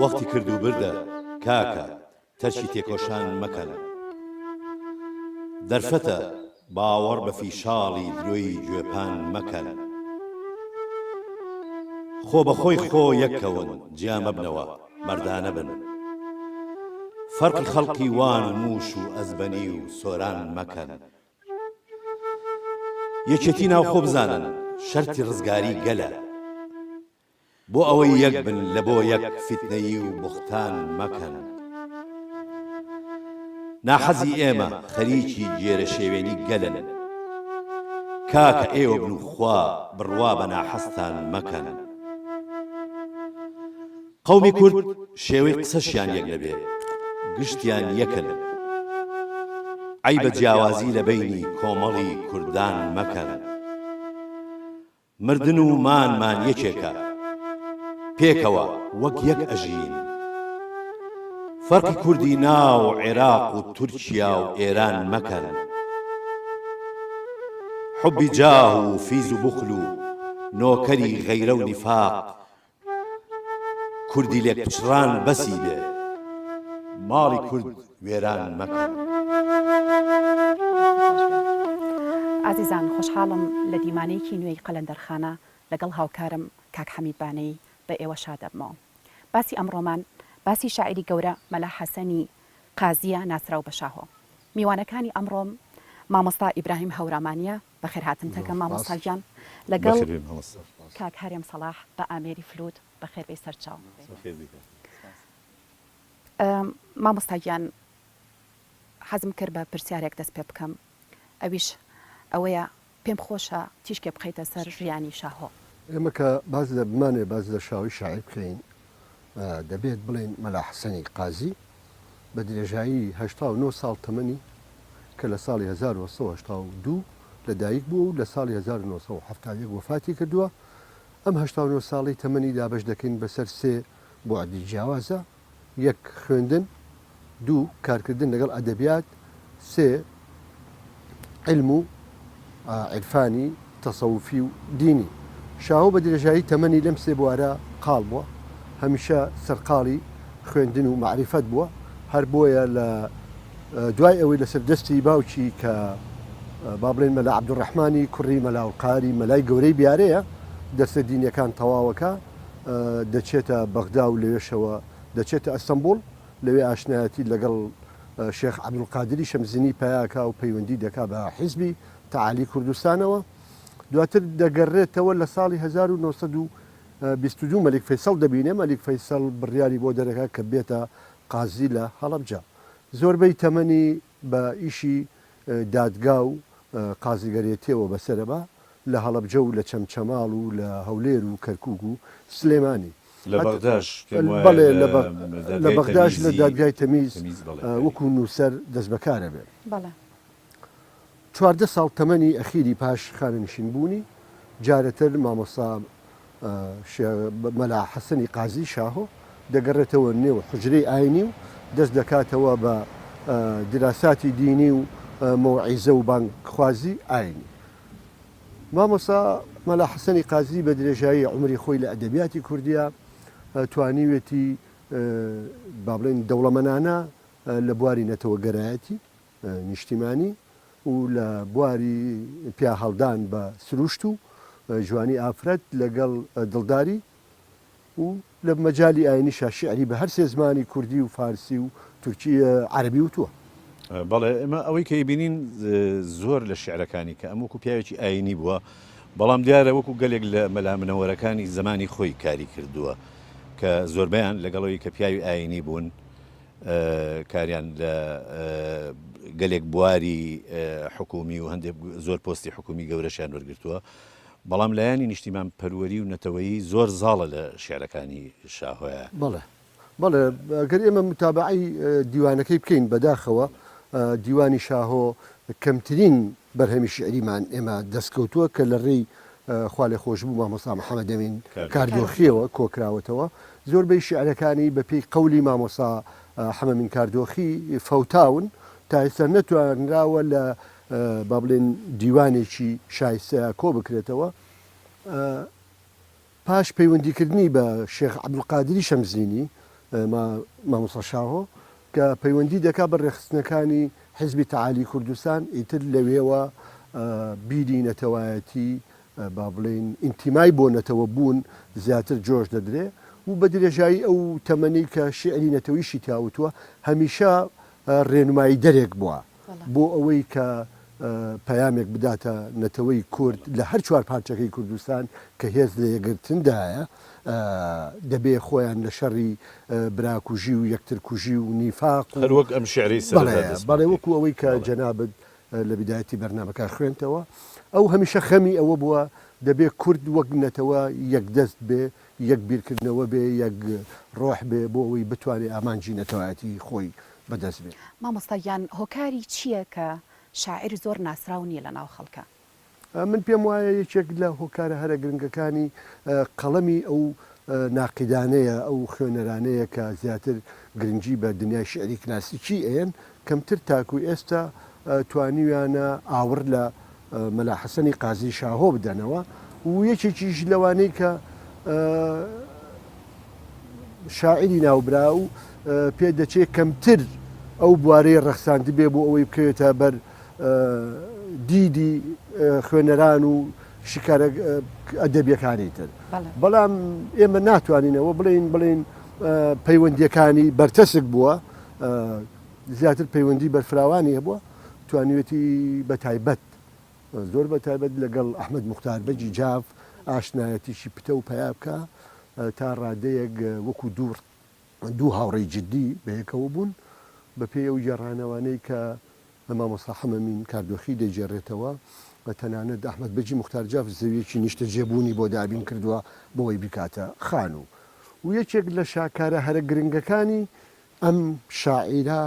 وەختی کرد و بردە کاکە تەرچی تێکۆشان مەکەن دەرفەتە باوەڕ بە فیشاڵی درۆی گوێپان مەکەن خۆ بەخۆی خۆ یەکەون جیا مەبنەوە مەردانە بن فەرقی خەڵقی وان و موش و ئەزبەنی و سۆران مەکەن یەکێتی ناوخۆ بزانن شەرتی ڕزگاری گەلە بۆ ئەوەی یەک بن لە بۆ یەک فیتنەیی و بوختان مەکەن ناحەزی ئێمە خەریکی گێرە شێوێنی گەلن کاکە ئێوە بن و خوا بڕوا بە ناحەستان مەکەن قەومی کورد شێوەی قسەشیان یەک نەبێ گشتیان یەکن عەیبە جیاوازی لە بەینی کۆمەڵی کوردان مەکەن مردن و مانمان یەکێکە پێکەوە وەک یەک ئەژین فەرقی کوردی ناو عێراق و تورکیا و ئێران مەکەن حوبی جاه و فیز و بوخل و نۆکەری غەیرە و نیفاق کوردی لێک پچڕان بەسی بێ ماڵی کورد وێران مەکەن ئازیزان خۆشحاڵم لە دیمانەیەکی نوێی قەلەندەرخانە لەگەڵ هاوکارم کاک حەمید بانەی بە ئێوە شادەبمەوە باسی ئەمڕۆمان باسی شاعری گەورە مەلا حەسەنی قازیە ناسراو بە شاهۆ میوانەکانی ئەمڕۆم مامۆستا ئیبراهیم هەورامانیە بەخێر هاتن تەکەم مامۆستاگیان لەگەڵ کاک هەرێم سەلاح بە ئامێری فلوت بەخێر بێ سەرچاو مامۆستاگیان حەزم کرد بە پرسیارێک دەست پێ بکەم ئەویش ئەوەیە پێم خۆشە تیشکێ بخەیتە سەر ژیانی شاهۆ ئێمە کە باز لە بمانێ باز لە شاوی شاعیر بکەین دەبێت بڵێن مەلا حەسەنی قازی بە درێژایی 89 ساڵ تەمەنی کە لە ساڵی 1982 لەدایک بوو و لە ساڵی 1970 وفاتی کردووە ئەم 89 ساڵی تەمەنی دابش دەکەین بەسەر سێ بۆعدی جیاوازە یەک خوێندن دوو کارکردن لەگەڵ ئەدەبیات سێ علم و عرفانی تەسەوفی و دینی شاهۆ بە درێژایی تەمەنی لەم سێ بوارە قاڵ بووە هەمیشە سەرقاڵی خوێندن و معریفەت بووە هەر بۆیە لە دوای ئەوەی لەسەر دەستی باوکی کە با بڵێن مەلا عەبدوڕەحمانی کوڕی مەلاوقاری مەلای گەورەی بیارەیە دەستە دینیەکان تەواوەکە دەچێتە بەغدا و لەوێشەوە دەچێتە ئەستەمبوڵ لەوێ ئاشنایەتی لەگەڵ شێخ عەبدولقادری شەمزینی پیاکە و پەیوەندی دەکا بە حیزبی تەعالی کوردستانەوە دواتر دەگەڕێتەوە لە ساڵی 1922 مەلیک فەیسەڵ دەبینێ مەلیک فەیسەڵ بڕیاری بۆ دەرەکە کە بێتە قازی لە هەڵەبجە زۆربەی تەمەنی بە ئیشی دادگا و قازیگەرێتیەوە بەسەرەبا لە هەڵەبجە و لە چەمچەماڵ و لە هەولێر و کەرکوک و سلێمانی لە بەغداش بەڵێ لە بەغداش لە دادگای تەمیز وەکو نووسەر دەست بەکارە بێت 14 ساڵ تەمەنی ئەخیری پاش خانەنشین بوونی جارەتر مامۆستا مەلا حەسەنی قازی شاهۆ دەگەڕێتەوە نێو حوجرەی ئاینی و دەست دەکاتەوە بە دراساتی دینی و مەوعیزە و بانگخوازی ئاینی مامۆستا مەلا حەسەنی قازی بە درێژایی عمری خۆی لە ئەدەبیاتی کوردیا توانیوێتی با بڵێن دەوڵەمەنانە لە بواری نەتەوە گەرایەتی نیشتیمانی و لە بواری پیا هەڵدان بە سروشت و جوانی ئافرەت لەگەڵ دڵداری و لە مەجای ئاینی شاشعری بە هەر سێ زمانی کوردی و فارسی و تورکی عەربی وتووە بەڵێ ئێمە ئەوەی کە بینین زۆر لە شعرەکانی کە ئەم وەکو پیاوێکی ئاینی بووە بەڵام دیارە وەکو گەلێک لە مەلا منەوەرەکانی زمانی خۆی کاری کردووە کە زۆربیان لەگەڵەوەی کە پیاوی ئاینی بوون کاریان لە گەلێک بواری حکومی و هەندێک زۆر پۆستی حکومی گەورەشیان وەرگرتووە بەڵام لایانی نیشتیمان پەروەری و نەتەوەیی زۆر زاڵە لە شێعرەکانی شاهۆیە بەڵێ گەر ئێمە متابعی دیوانەکەی بکەین بەداخەوە دیوانی شاهۆ کەمترین بەرهەمی شعریمان ئێمە دەستکەوتووە کە لە ڕێی خوا لێ خۆش بوو مامۆستا محەممەد ئەمین کاردۆخیەوە کۆکراوەتەوە زۆربەی شعرەکانی بەپێی قەولی مامۆستا حەمەمین کاردۆخی فەوتاون تا ئێستا نەتوانراوە لە با بڵێن دیوانێکی شایستەیە کۆ بکرێتەوە پاش پەیوەندیکردنی بە شێخ عەبدولقادری شەمزینی مامۆستا شاهۆ کە پەیوەندی دەکا بە ڕێخستنەکانی حیزبی تەعالی کوردستان ئیتر لەوێوە بیری نەتەوایەتی با بڵێن ئینتیمای بۆ نەتەوە بوون زیاتر جۆش دەدرێ و بە درێژایی ئەو تەمەنی کە شعری نەتەوەیشی تاوتووە هەمیشە ڕێنمایی دەرێک بووە بۆ ئەوەی کە پەیامێک بداتە نەتەوەی کورد لە هەر چوار پارچەکەی کوردستان کە هێز لە یەکگرتندایە دەبێ خۆیان لە شەڕی براکوژی و یەکترکوژی و نیفاق هەروەک ئەم شعری بەڵێ وەکو ئەوەی کە جەنابەت لە بدایەتی بەرنامەکە خوێنتەوە ئەو هەمیشە خەمی ئەوە بووە دەبێ کورد وەک نەتەوە یەکدەست بێ یەک بیرکردنەوە بێ یەک ڕۆح بێ بۆ ئەوەی بتوانێت ئامانجی نەتەوایەتی خۆی بەدەست بێ. مامۆستایان هۆکاری چییە کە شاعر زۆر ناسراو نییە لە ناو خەڵکە؟ من پێم وایە یەکێک لە هۆکارە هەرە گرنگەکانی قەڵەمی ئەو ناقیدانەیە ئەو خوێنەرانەیە کە زیاتر گرنگی بە دنیای شعری کلاسیکی ئەیەن کەمتر تاکو ئێستا توانیویانە ئاور لە مەلا حەسەنی قازی شاهۆ بدەنەوە و یەکێکیش لەوانەی کە شاعری ناوبرا و پێ دەچێت کەمتر ئەو بوارەی ڕەخساندی بێ بۆ ئەوەی بکەوێتە بەر دیدی خوێنەران و شکارە ئەدەبیەکانی تر بەڵام ئێمە ناتوانینەوە بڵین پەیوەندیەکانی بەرتەسک بووە زیاتر پەیوەندی بەرفراوانی هەبووە توانیوێتی بە تایبەت زۆر بە تایبەت لەگەڵ ئەحمەد موختار بەجی جاف ئاشنایەتیشی پتە و پیا بکە تا ڕادەیەک وەکو دوو هاوڕێی جددی بەیەکەوە بوون بە پێی ئەو گێڕانەوانەی کە مامۆستا حەمەمین کاردۆخی دەیجێڕێتەوە بە تەنانەت ئەحمەد بەجی موختار جاف زەویەکی نیشتە جێبوونی بۆ دابین کردووە بۆەوەی بکاتە خان و یەکێک لە شاکارە هەرە گرنگەکانی ئەم شاعیرە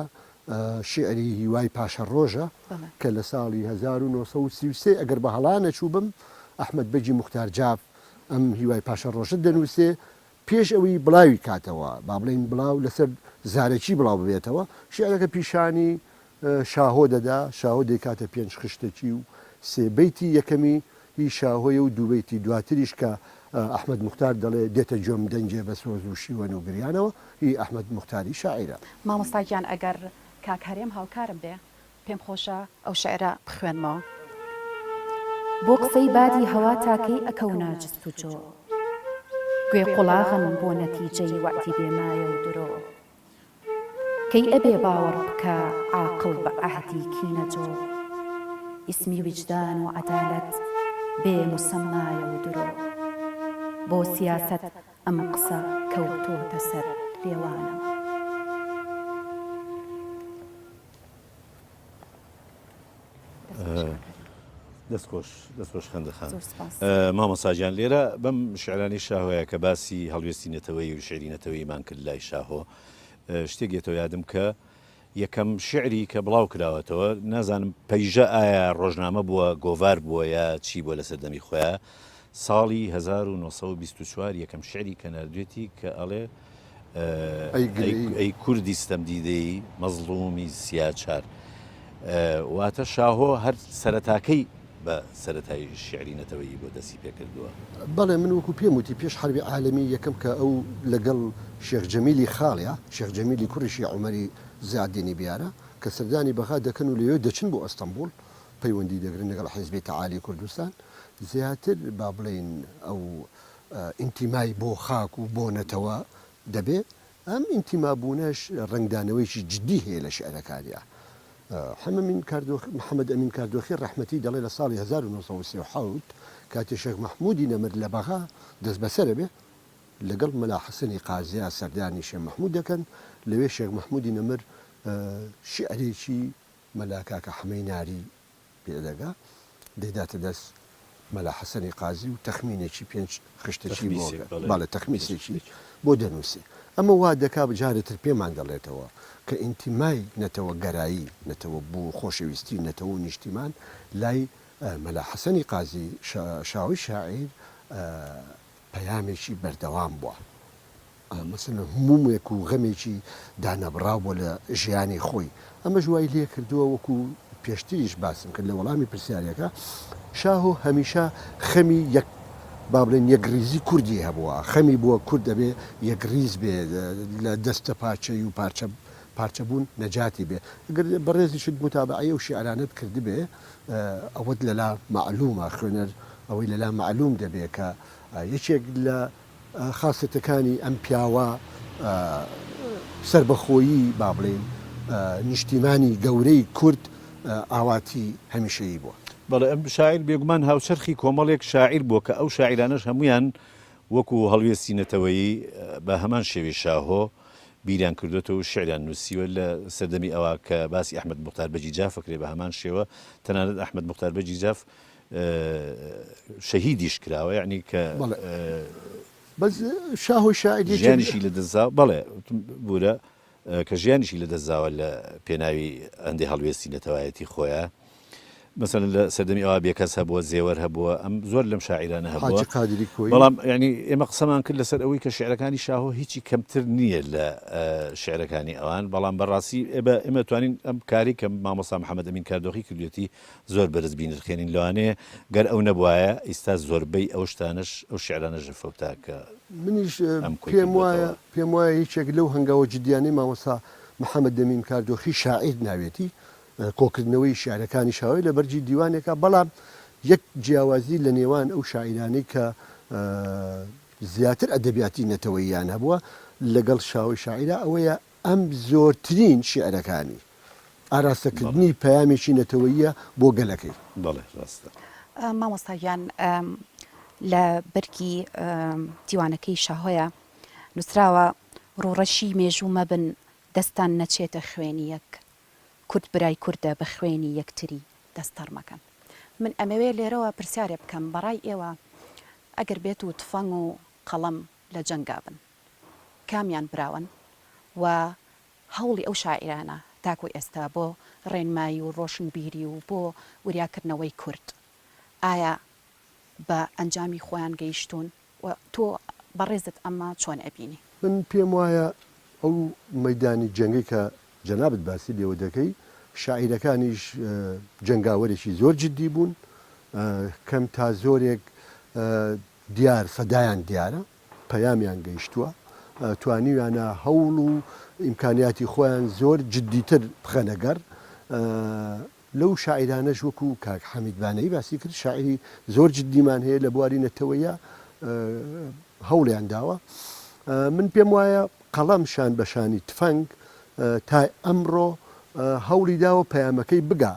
شعری هیوای پاشە ڕۆژە کە لە ساڵی 1933 ئەگەر بە هەڵانە چوو بم ئەحمەد بەجی موختار جاف ئەم هیوای پاشە ڕۆژە دەنووسێ پێش ئەوەی بڵاوی کاتەوە با بڵین بڵاو لەسەر زارێکی بڵاو ببێتەوە شعرەکە پیشانی شاهۆ دەدا شاهۆ دەیکاتە پێنج خشتێکی و سێبەیتی یەکەمی هی شاهۆیە و دووبەیتی دواتریش کە ئەحمەد موختار دەڵێ دێتە جۆم دەنجێ بە سۆز و شیوەن و گریانەوە هی ئەحمەد موختاری شاعیرە. مامۆستاگیان ئەگەر کاکارێم هاوکارم بێ پێم خۆشە ئەو شعرە بخوێنمەوە. بۆ قسەی بادی هەوا تاکەی ئەکەونا جست و جۆ گوێ قوڵاغن بۆ نەتیجەی وەعدی بێمایە و درۆ کەی ئەبێ باوەڕ بکە عاقڵ بە ئەهدی کینەجۆ ئیسمی وجدان و عەدالەت بێ موسەمایە و درۆ بۆ سیاسەت ئەم قسە کەوتۆتە سەر لێوانەوە. دەستخۆش خەندەخان مامۆساجان لێرە بەم شعرانی شاهۆیە کە باسی هەڵوێستی نەتەوەی و شعری نەتەوەیمان کرد لای شاهۆ شتێکێتەوە یادم کە یەکەم شعری کە بڵاو کراوەتەوە نازانم پەیژە ئایا ڕۆژنامە بووە گۆڤار بووە یا چی بووە لە سەردەمی خۆیان ساڵی 1924 یەکەم شعری کە نردوێتی کە ئەڵێ ئەی کوردی ستەمدیدەی مەزڵومی سیاچار واتە شاهۆ هەر سەرەتاکەی بە سەرەتای شعری نەتەوەیی بۆ دەستی پێکردووە. بەڵێ من وەکو پێم وتی پێش حربی عالەمی یەکەم کە ئەو لەگەڵ شێخ جەمیلی خاڵیا شێخ جەمیلی کوڕیشی عومەری زیادینی بیارە کە سەردانی بەغا دەکەن و لەوێ دەچن بۆ ئەستەمبول پەیوەندی دەگرن لەگەڵ حیزبی تەعالی کوردستان زیاتر با بڵێن ئەو ئینتیمای بۆ خاک و بۆ نەتەوە دەبێت ئەم ئینتیما بوونەش ڕنگدانەوەیکی جددی هەیە لە شعرەکانیا. محەممەد ئەمین کاردۆخی ڕەحمەتی دەڵێ لە ساڵی 1970 کاتی شێخ مەحموودی نەمر لە بەغا دەست بەسەرە بێ لەگەڵ مەلا حەسەنی قازیا سەردانی شێخ مەحموود دەکەن لەوێ شێخ مەحموودی نەمر شعرێکی مەلا کاکە حەمەی ناری پێدەگا دەیداتە دەست مەلا حەسەنی قازی و تەخمینێکی پێنج خشتێکی باڵە تەخمیسێکی بۆ دەنووسێ ئەمە وا دەکا بجارێتتر پێمان دەڵێتەوە کە ئینتیمای نەتەوە گەرایی نەتەوە بوو خۆشەویستی نەتەوە و نیشتیمان لای مەلا حەسەنی قازی شاوی شاعیر پەیامێکی بەردەوام بووە مەسەلەن هەموومێک و غەمێکی دانەبراو بۆ لە ژیانی خۆی ئەمە ژوای لێ کردووە وەکو پێشتریش باسم کرد لە وەڵامی پرسیارەکە شاهۆ هەمیشە خەمی یەک با بڵێن یەکریزی کوردی هەبووە خەمی بووە کورد دەبێ یەکریز بێ لە دەستە پارچەی و پارچەبوون نەجاتی بێ ئەگەر بەڕێزی شت متابعی و شیعرانت کردی بێ ئەوەت لەلا معلومە خوێنەر ئەوەی لەلا معلوم دەبێ کە یەکێک لە خاصەتەکانی ئەم پیاوە سربەخۆیی با بڵێن نیشتیمانی گەورەی کورد ئاواتی هەمیشەیی بووە. بەڵێ ئەم شاعیر بێگومان هاوچەرخی کۆمەڵێک شاعیر بووە کە ئەو شاعیرانەش هەمویان وەکو هەڵوێستینەتەوەیی بە هەمان شێوی شاهۆ بیریان کردوێتەوە و شعریان نووسیوە لە سەردەمی ئەوە کە باسی ئەحمەد موختار بەجیجاف فکرێ بە هەمان شێوە تەنانەت ئەحمەد موختار بەجیجاف شەهیدیش کراوە یعنی کە بەس شاه و شاعری ژیانیشی لە دەزاوە بەڵێ بورە کە ژیانیشی لە دەزاوە لە پێناوی ئەندێ هەڵوێستینەتەوایەتی خۆیان مثلا لە سەردەمی ئەوە بێکەس هەبووە زێوەر هەبووە ئەم زۆر لەم شاعیرانە هەبووە بەڵام ینی ئێمە قسەمان کرد لەسەر ئەوەی کە شعرەکانی شاهۆ هیچی کەمتر نییە لە شعرەکانی ئەوان بەڵام بەڕاستی ئێمە توانین ئەم کاری کە مامۆستا محەممەد ئەمین کاردۆخی کردوێتی زۆر بەرز بینرخێنین لەوانەیە گەر ئەو نەبوایە ئیستا زۆربەی ئەو شتانش ئەو شعرانەش فەوتاکە منیش پێم وایە هیچێک لەو هەنگاوە جدیانەی مامۆستا محەممەد ئەمین کاردۆخی شاعیر ناوێتی کۆکردنەوەی شعرەکانی شاوی لە بەرجی دیوانێکە بەڵام یەک جیاوازی لە نێوان ئەو شاعیرانەی کە زیاتر ئەدەبیاتی نەتەوەییان هەبووە لەگەڵ شاوی شاعیرە ئەوەیە ئەم زۆرترین شعرەکانی ئاراستەکردنی پەیامێکی نەتەوەییە بۆ گەلەکەی. بەڵێ ڕاستە مامۆستایان لە بەرگی دیوانەکەی شاهۆیە نووسراوە ڕوڕەشی مێژوو مەبن دەستان نەچێتە خوێنی یەک کورد برای کووردە بە خوێنی یەکتری دەستەڕ مەکەن. من ئەمەوێ لێرەوە پرسیارێ بکەم بەڕای ئێوە ئەگەر بێت و تفەنگ و قەڵەم لە جەنگا بن کامیان براون و هەوڵی ئەو شاعیرانە تاکوی ئێستا بۆ ڕێنمایی و ڕۆشنبیری و بۆ وریاکردنەوەی کورد ئایا بە ئەنجامی خۆیان گەیشتون و تۆ بەڕێزت ئەمە چۆن ئەبینی؟ من پێم وایە ئەو مەدانی جەنگی کە جەنابەت باسی لێوە دەکەی شاعیرەکانیش جەنگاوەرێکی زۆر جددی بوون کەم تا زۆرێک دیار فەدایان دیارە پەیامیان گەیشتووە توانیویانە هەوڵ و ئیمکانیاتی خۆیان زۆر جددیتر بخەنەگەر لەو شاعیرانەش وەکو کاک حەمیدبانەی باسی کرد شاعری زۆر جددیمان هەیە لە بواری نەتەوەیە هەوڵیان داوە من پێم وایە قەڵەمشان بەشانی تفەنگ تا ئەمڕۆ هەوڵی داوە پەیامەکەی بگا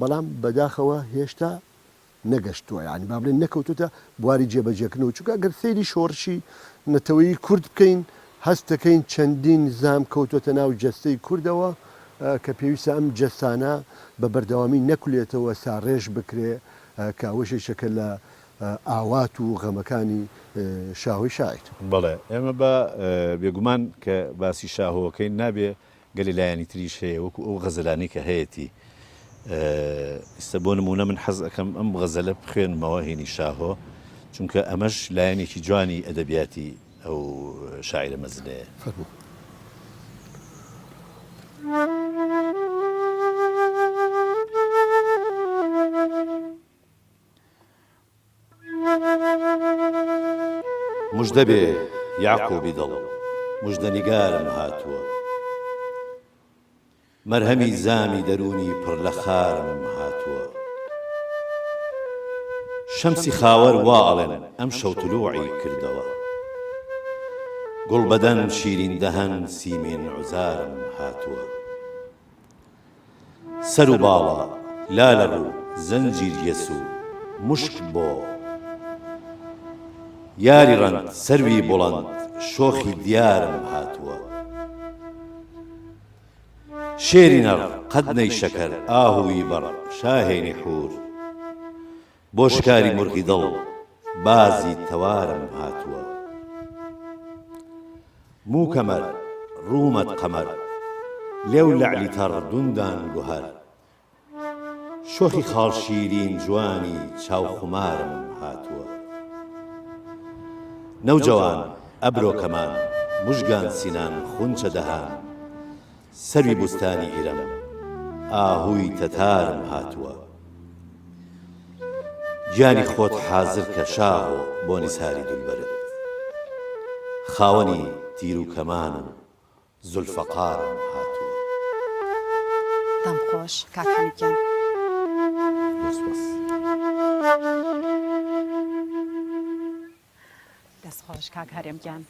بەڵام بەداخەوە هێشتا نەگەشتووە یعنی با بڵێن نەکەوتوتە بواری جێبەجێکردنەوە چونکە ئەگەر سەیری شۆڕشی نەتەوەیی کورد بکەین هەست دەکەین چەندین زام کەوتۆتە ناو جەستەی کوردەوە کە پێویستە ئەم جەستانە بە بەردەوامی نەکولێتەوە ساڕێژ بکرێ کە ئەوەشێکە لە ئاوات و غەمەکانی شاهۆی شاعیر. بەڵێ ئێمە بە بێگومان کە باسی شاهۆەکەی نابێ گەلی لایەنی تریش هەیە وەکو ئەو غەزەلانی کە هەیەی ئێستا بۆ نمونە من حەز ئەەکەم ئەم غەزەلە بخوێنمەوە هێنی شاهۆ چونکە ئەمەش لایەنێکی جوانی ئەدەبیاتی ئەو شاعرە مەزنەیە. مژدە بێ یاعقوبی دڵ مژدە نیگارم هاتووە مەرهەمی زامی دەرونی پڕ لە خارم هاتووە شەمسی خاوەر وا ئەڵێن ئەم شەو تولوعی کردەوە گوڵبەدەن شیرین دەهەن سیمین عوزارم هاتووە سەر و باڵە لالە ڕوو زەنجیر یەسو مشک بۆ یاری ڕەند سەروی بڵند شۆخی دیارم هاتووە شێری نەڕ قەدنەی شەکەر ئاهوی بەڕ شاهێنی حور بۆ شکاری مرغی دڵ بازی تەوارم هاتووە موو کەمەر ڕوومەت قەمەر لێو لەعلی تەڕ دوندان گوهەر شۆخی خاڵ شیرین جوانی چاو خومارم هاتووە نەوجەوان ئەبرۆ کەمان مژگان سینان خونچە دەهان سەروی بوستانی ئیرەم ئاهوی تەتارم هاتووە گیانی خۆت حازر کە شاهۆ بۆ نیساری دولبەرت خاوەنی تیر و کەمان و زولفەقارم هاتووە. دەم خۆش کاک حەمیدگیان. دەستخۆش کاک هەرێمگیان.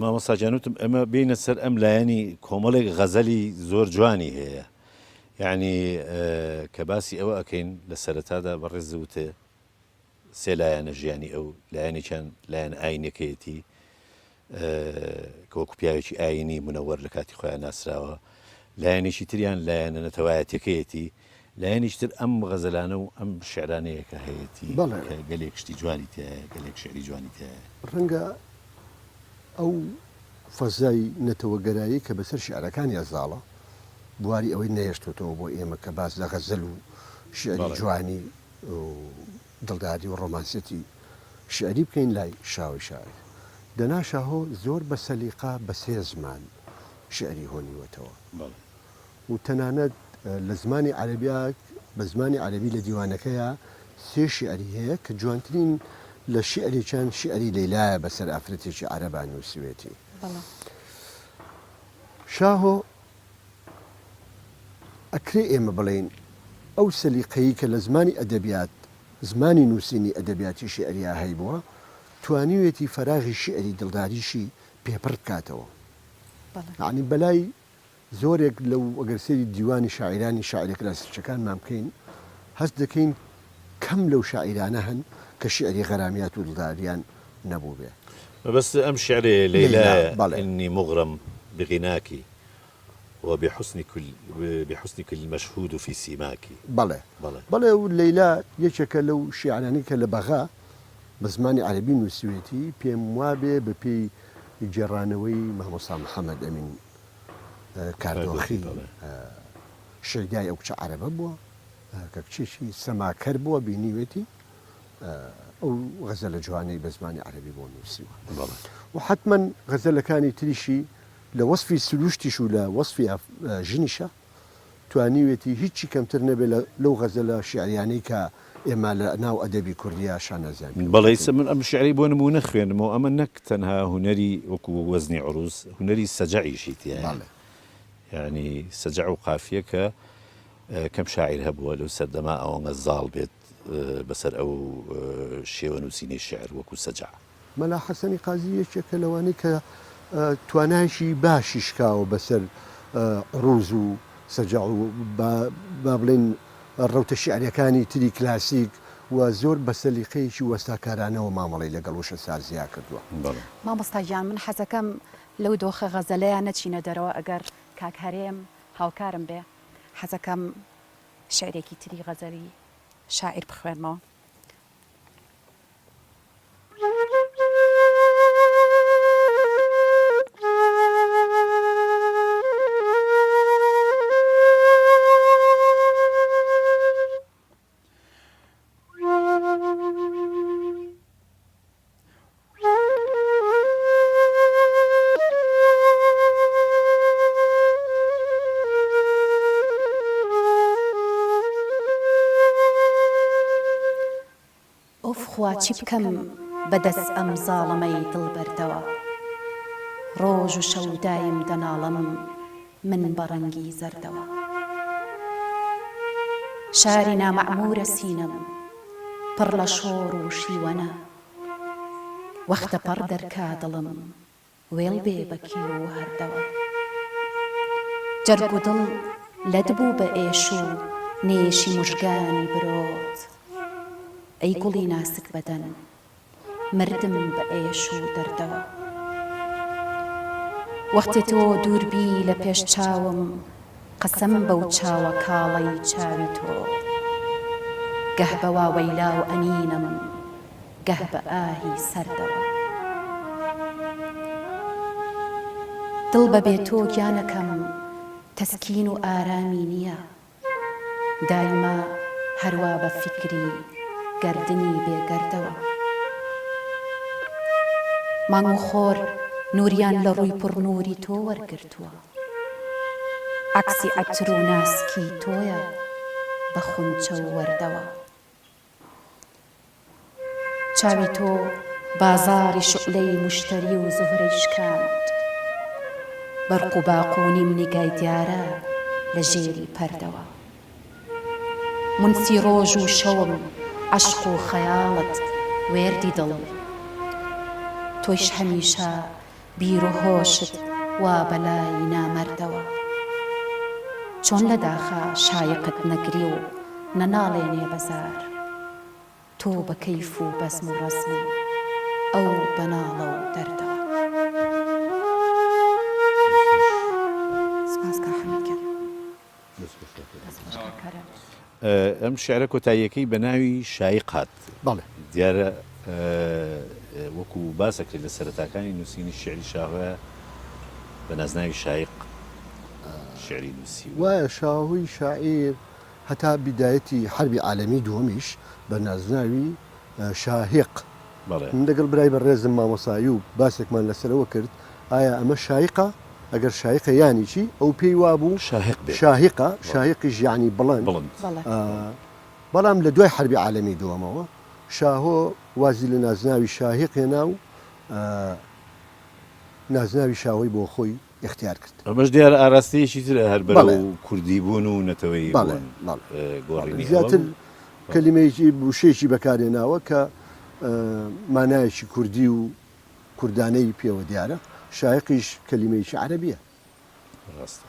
مامۆستاجانوتم ئەمە بینە سەر ئەم لایەنی کۆمەڵێک غەزەلی زۆر جوانی هەیە، یعنی کە باسی ئەوە ئەەکەین لە سەرەتادا بەڕێز وتە سێ لایەنە ژیانی ئەو لایەنێکیان لایەن ئاینەکەیەتی کە وەکو پیاوێکی ئاینی منەوەر لە کاتی خۆیان ناسراوە، لایەنێکی تریان لایەنە نەتەوایەتەکەیەتی، لایەنیشتر ئەم غەزەلانە و ئەم شعرانەیە کە هەیەی گەلێک شتی جوانی تایە، گەلێک شعری جوانی تایە. ڕەنگە ئەو فەزای نەتەوەگەرایی کە بەسەر شعرەکانی ئەزاڵە بواری ئەوەی نەهێشتوتەوە بۆ ئێمە کە باس لە غەزەل و شعری جوانی دڵداری و ڕۆمانسێتی شعری بکەین لای شاوی شاعر. دەنا شاهۆ زۆر بە سەلیقا بە سێ زمان شعری هۆنیوەتەوە و تەنانەت لە زمانی عەرەبیا بە زمانی عەرەبی لە دیوانەکەیە سێ شعری هەیە کە جوانترین لە شعرێکیان شعری لەیلایە بەسەر ئافرەتێکی عەرەبان نووسوێتی. شاهۆ ئەکرێ ئێمە بڵێین ئەو سەلیقەیی کە لە زمانی ئەدەبیات زمانی نووسینی ئەدەبیاتی شعریا هەیبووە توانیوێتی فەراغی شعری دڵداریشی پێپڕ بکاتەوە. یعنی بەلای زۆرێک لەو ئەگەر سێری دیوانی شاعرانی شاعری کلاسیکەکانمان بکەین هەست دەکەین کەم لەو شاعرانە هەن کە شعری غەرامیات و دڵداریان نەبوو بێ. بەس ئەم شعرێ لەیلا إني مغرم بغناك وبحسنك المشهود في سيماك. بەڵێ و لەیلا یەکێکە لەو شیعرانی کە لە بەغا بە زمانی عەرەبی نووسوێتی پێم وابێ بە پێی گێڕانەوەی مامۆستا محەممەد ئەمین کاردۆخی شێگای ئەو کچە عەرەبە بووە کە کچێکی سەماکەر بووە بینیوێتی ئەو غەزەلە جوانەی بە زمانی عەرەبی بۆ نووسیوە و حتمما غەزەلەکانی تریشی لە وەصفی سروشتیش و لە وەصفی ژنیشە توانیوێتی هیچی کەمتر نەبێ لەو غەزەلە شیعریانەی کە ئێمە لە ناو ئەدەبی کوردیا شانەزان. بەڵێ من ئەم شعری بۆ نمونە خوێنمەوە ئەمە نەک تەنها هونەری وەکو وەزنی عروس هونەری سەجعیشی تایە، یعنی سەجع و قافیە کە کەم شاعیر هەبووە لەو سەردەما ئەوەنگە زاڵ بێت بەسەر ئەو شێوە نووسینی شعر وەکو سەجع. مەلا حەسەنی قازی یەکێکە لەوانەی کە توانایشی باشی شکاوە بەسەر عروز و سەجع و با بڵێن ڕەوتە شیعریەکانی تری کلاسیک و زۆر بە سەلیقەیەکی وەستاکارانەوە مامەڵی لەگەڵ وشە سازیا کردووە. مامۆستاگیان من حەزەکەم لەو دۆخە غەزەلەیە نەچینە دەرەوە ئەگەر کاک هەرێم هاوکارم بێ حەزەکەم شعرێکی تری غەزەلی شاعیر بخوێنمەوە. خوا چی بکەم بەدەست ئەم زاڵەمەی دڵبەردەوە ڕۆژ و شەودایم دەناڵم من بە ڕەنگی زەردەوە شاری نامەعمورە سینەم پڕ لە شۆڕ و شیوەنە وەختە پەڕ دەرکا دڵم وێڵ بێ بە کیر و هەردەوە جەرگ و دڵ لەت بوو بە ئێش و نێشی موژگانی برۆت ئەی گوڵی ناسک بەدەن مردم بە ئێش و دەردەوە وەختێ تۆ دووربی لە پێش چاوم قەسەم بەو چاوە کاڵەی چاوی تۆ گەه بە واوەیلا و ئەنینم گەه بە ئاهی سەردەوە دڵ بەبێ تۆ گیانەکەم تەسکین و ئارامی نییە دایما هەروە بە فیکری گەردنی بێگەردەوە مانگ و خۆر نوریان لە ڕووی پڕنووری تۆ وەرگرتووە عەکسی عەتر و ناسکی تۆیە بە خونچە و وەردەوە چاوی تۆ بازاری شعلەی مشتری و زوهرەی شکاند بەرق و باقوونی منیگای دیارە لە ژێری پەردەوە منسی ڕۆژ و شەوم عەشق و خەیاڵت وێردی دڵ تۆیش هەمیشە بیر و هۆشت وا بەلای نامەردەوە چۆن لە داخە شایقت نەگری و نەناڵێنێ بەزار تۆ بە کەیف و بەزم و ڕەزمی ئەو بەناڵە و دەردەوە سپاسکە حەمیدکەن ئەم شعرە کۆتاییەکەی بە ناوی شایق هات بەڵێ دیارە وەکو باسەکرێت لە سەرەتاکانی نووسینی شعری شاهۆیە بە نازناوی شایق شعری نووسی وایە شاهۆی شاعیر هەتا بیدایەتی حربی عالەمی دووەمیش بە نازناوی شاهق بەڵێ من دەگەڵ برای بە ڕێزم مامۆسایی و باسێکمان لەسەرەوە کرد ئایا ئەمە شایقە ئەگەر شایقە یانی چی ئەو پێی وابوو شاهق بێ شاهقە شاهقیش یعنی بڵند بڵند بەڵام لە دوای حربی عالەمی دووەمەوە شاهۆ وازی لە نازناوی شاهق هێنا و نازناوی شاهۆی بۆ خۆی اختیار کرد ئەمەش دیارە ئاراستەیەکی ترە هەر بەرە و کوردی بوون و نەتەوەی گۆڕینی زیاتر کەلیمەیەکی وشەیەکی بەکارهێناوە کە مانایەکی کوردی و کوردانەی پێوە دیارە شایقیش کەلیمەیەکی عەرەبیە ڕاستە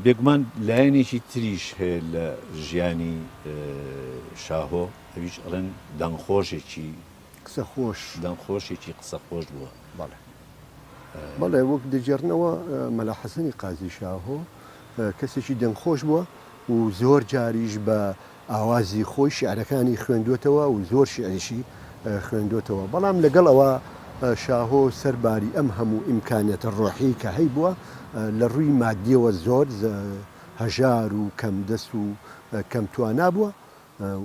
بێگومان لایەنێکی تریش هەیە لە ژیانی شاهۆ ئەویش ئەڵێن دەنگخۆشێکی قسە خۆش دەنگخۆشێکی قسە خۆش بووە بەڵێ بەڵێ وەک دەجێڕنەوە مەلا حەسەنی قازی شاهۆ کەسێکی دەنگخۆش بووە و زۆر جاریش بە ئاوازی خۆی شیعرەکانی خوێندوێتەوە و زۆر شیعریشی خوێندوێتەوە بەڵام لەگەڵ ئەوە شاهۆ سەرباری ئەم هەموو ئیمکانێتە ڕۆحی کە هەی بووە لە ڕووی مادیەوە زۆر هەژار و کەم دەست و کەم توانا بووە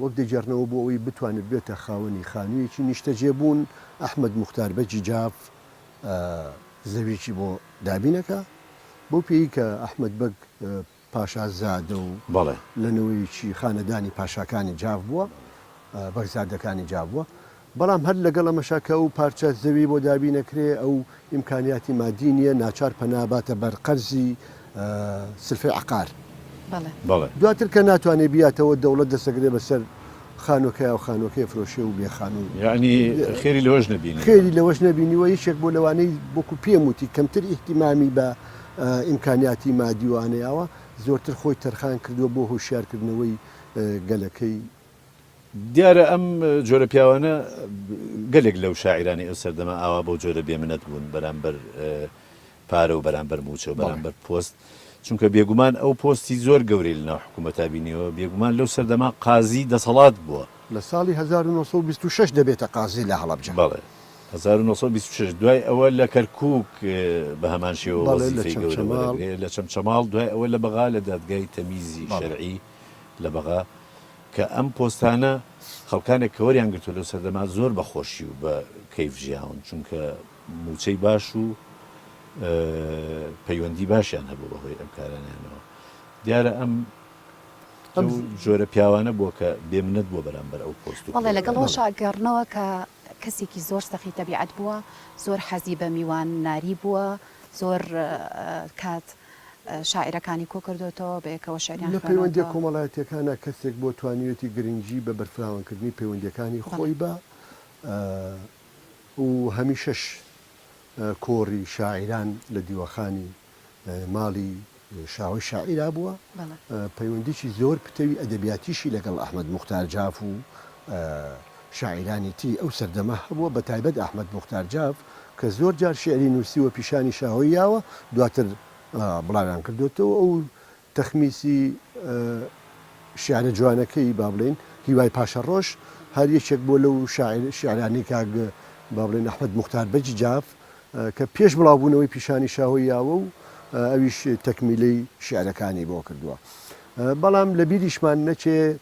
وەک دەجێڕنەوە بۆ ئەوی بتوانێت بێتە خاوەنی خانوویەکی نیشتەجێبوون ئەحمەد موختار بەجی جاف زەویێکی بۆ دابینەکە بۆ پێی کە ئەحمەد بەگ پاشا زادە و بەڵێ لەنەوەیکی خانەدانی پاشاکانی جاف بووە بەگزادەکانی جاف بووە بەڵام هەر لەگەڵ ئەمەشاکە و پارچە زەوی بۆ دابی نەکرێ ئەو ئیمکانیاتی مادی نیە ناچار پەناباتە بەر قەرزی سلفەی عقار بەڵێ دواتر کە ناتوانێت بیاتەوە دەوڵەت دەسەگرێ بەسەر خانۆکەی و خانۆکەی فرۆشێ و بێخانوو یعنی خێری لەوەش نبینی خێری لەوەش نبینیوە هیچێک بۆ لەوانەی بۆکو پێم وتی کەمتر ئیحتیمامی بە ئیمکانیاتی مادیوانەیەوە زۆرتر خۆی تەرخان کردووە بۆ هوشیارکردنەوەی گەلەکەی دیارە ئەم جۆرە پیاوانە گەلێک لەو شاعرانی ئەو سەردەما ئاوا بۆ جۆرە بێمنەت بوون بەرامبەر پارە و بەرامبەر موچە و بەرامبەر پۆست چونکە بێگومان ئەو پۆستی زۆر گەورەی لەناو حکوومەتا بینیەوە بێگومان لەو سەردەما قازی دەسەڵات بووە لە ساڵی 1926 دەبێتە قازی لە هەڵەبجە بەڵێ 1926 دوای ئەوە لە کەرکووک بە هەمان شێوە وەزیفەی گەورە لە چەمچەماڵ دوای ئەوە لە بەغا لە دادگای تەمیزی شەرعی لە بەغا کە ئەم پۆستانە خەڵکانێک کە وەریان گرتووە لەو سەردەما زۆر بەخۆشی و بە کەیف ژیاون چونکە موچەی باش و پەیوەندی باشیان هەبوو بەهۆی ئەم کارانیانەوە دیارە ئەم جۆرە پیاوانە بووە کە بێمنەت بووە بەرامبەر ئەو پۆست بەڵێ لەگەڵەوە شاگەڕنەوە کە کەسێکی زۆر سەخی تەبیعەت بووە زۆر حەزی بە میوان ناری بووە زۆر کات شاعیرەکانی کۆ کردوێتەوە بەیەکەوە شعریان لە پەیوەندی کۆمەڵایەتیەکانە کەسێک بۆ توانیوەتی گرنگی بە بەرفراوانکردنی پەیوەندیەکانی خۆی بە و هەمیشەش کۆڕی شاعیران لە دیوەخانی ماڵی شاوی شاعیرا بووە پەیوەندیی زۆر پتەوی ئەدەبیاتیشی لەگەڵ ئەحمەد موختار جاف و شاعیرانی تری ئەو سەردەما هەبووە بە تایبەت ئەحمەد موختار جاف کە زۆر جار شعری نووسیوە پیشانی شاهۆییاوە دواتر بڵاویان کردوێتەوە ئەو تەخمیسی شیعرە جوانەکەی با بڵێن هیوای پاشە ڕۆژ هەر یەکێک بۆ لەو شیعرانی کاک با بڵێن ئەحمەد موختار بەجی جاف کە پێش بڵاوبوونەوەی پیشانی شاهۆییاوە و ئەویش تەکمیلەی شیعرەکانی بۆ کردووە بەڵام لە بیریشمان نەچێت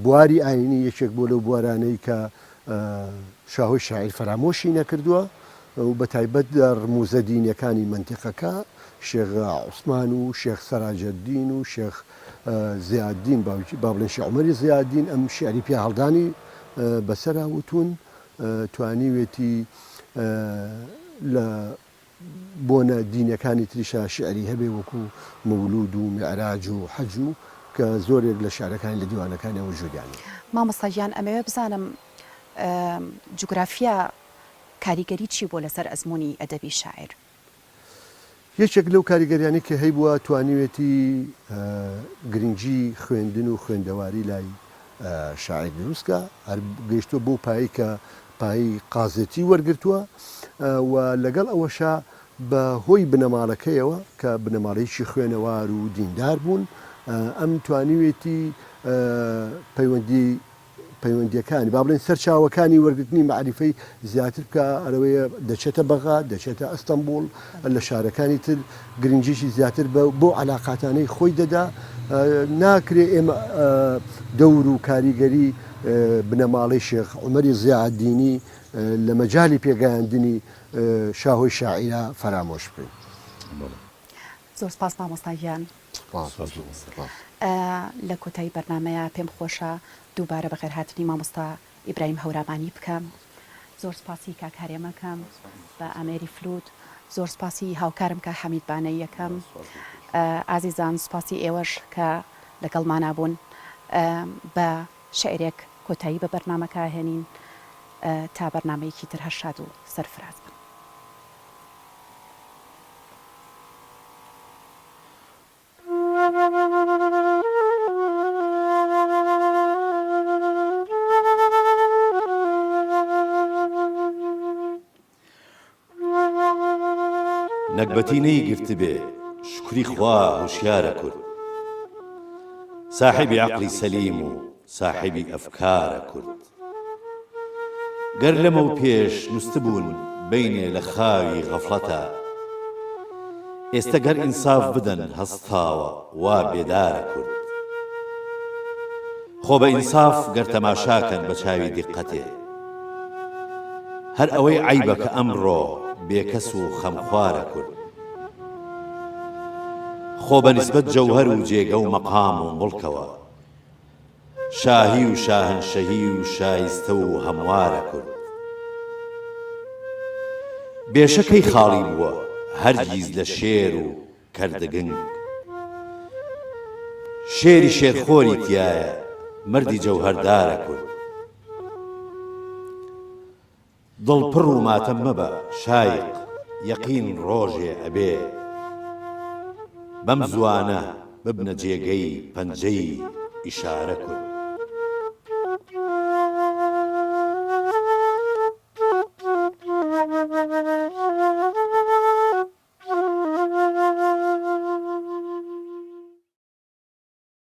بواری ئاینی یەکێک بۆ لەو بوارانەی کە شاهۆی شاعیر فەرامۆشی نەکردووە و بە تایبەت ڕموزە دینیەکانی منتیقەکە شێخ عوسمان و شێخ سەراجەدین و شێخ زیادین با بڵێن شێخ عومەری زیادین ئەم شیعری پیا هەڵدانی بەسەرا وتون توانیوێتی لە بۆنە دینەکانی تریشا شعری هەبێ وەکو مەولود و میعراج و حەج و کە زۆرێک لە شعرەکانی لە دیوانەکانیەوە ژووریانی. مامۆستاگیان ئەمەوێ بزانم جوگرافیا کاریگەری چی بۆ لەسەر ئەزمموی ئەدەبی شاعر؟ یەکێک لەو کاریگەریانی کە هەی بووە توانیوێتی گرنگجی خوێندن و خوێندەواری لای شاعر دروستکە هەر گەیشتووە بۆ پایی کە پایی قازێتی وەرگرتووە و لەگەڵ ئەوەشا بە هۆی بنەماڵەکەیەوە کە بنەماڵەیەکی خوێنەوار و دیندار بوون ئەم توانیوێتی پەیوەندیەکانی با بڵێن سەرچاوەکانی وەرگرتنی معریفەی زیاتر بکە ئەرەوەیە دەچێتە بەغا دەچێتە ئەستەمبول لە شارەکانی تر گرنگجیشی زیاتر بۆ علااقاتانەی خۆی دەدا ناکرێ ئێمە دەور و کاریگەری بنەماڵەی شێخ عومەری زیادینی لە مەجای پێگەیاندنی شاهۆی شاعیرە فرامۆش بکەین. زۆر سپاس مامۆستاگیان. لە کۆتایی بەرنمەیە پێم خۆشە دووبارە بەخێرهاتنی مامۆستا ئیبراهیم هەورامانی بکەم. زۆر سپاسی کاک هەرێمەکەم بە ئەمێری فلوت، زۆر سپاسی هاوکارم کە حەمید بانەی یەکەم. ئازیزان سپاسی ئێوەش کە لەگەڵمانە بوون. بە شعرێک کۆتایی بە بەرنمەکە هێنین تا بەرنمەیەکی تر هەرشاد و سەرفراز بن. نەکبەتی نەیگرت بێ شکری خوا هوشیارە کورد، ساحبی عەقڵی سەلیم و ساحبی ئەفکارە کورد. گەر لەمە و پێش نووسبوون بینێ لە خاوی غەفڵەتە، ئێستا گەر ئینساف بدەن هەستاوە وا بێدارە کورد. خۆ بە ئینساف گەر تەماشاکەن بە چاوی دیقەتێ، هەر ئەوەی عەیبە کە ئەمڕۆ بێکەس و خەمخوارە کورد. خۆ بە نیسبەت جەوهەر و جێگە و مەقام و مڵکەوە، شاهی و شاهنشەهی و شایستە و هەموارە کورد. بێشەکەی خاڵی بووە هەرگیز لە شێر و کەردەگنگ، شێری شێرخۆری تایە مردی جەوهەردارە کورد. دڵپڕ و ماتەم مەبە شایق یەقین ڕۆژێ ئەبێ، بەم زوانە ببنە جێگەی پەنجەی ئیشارە کورد.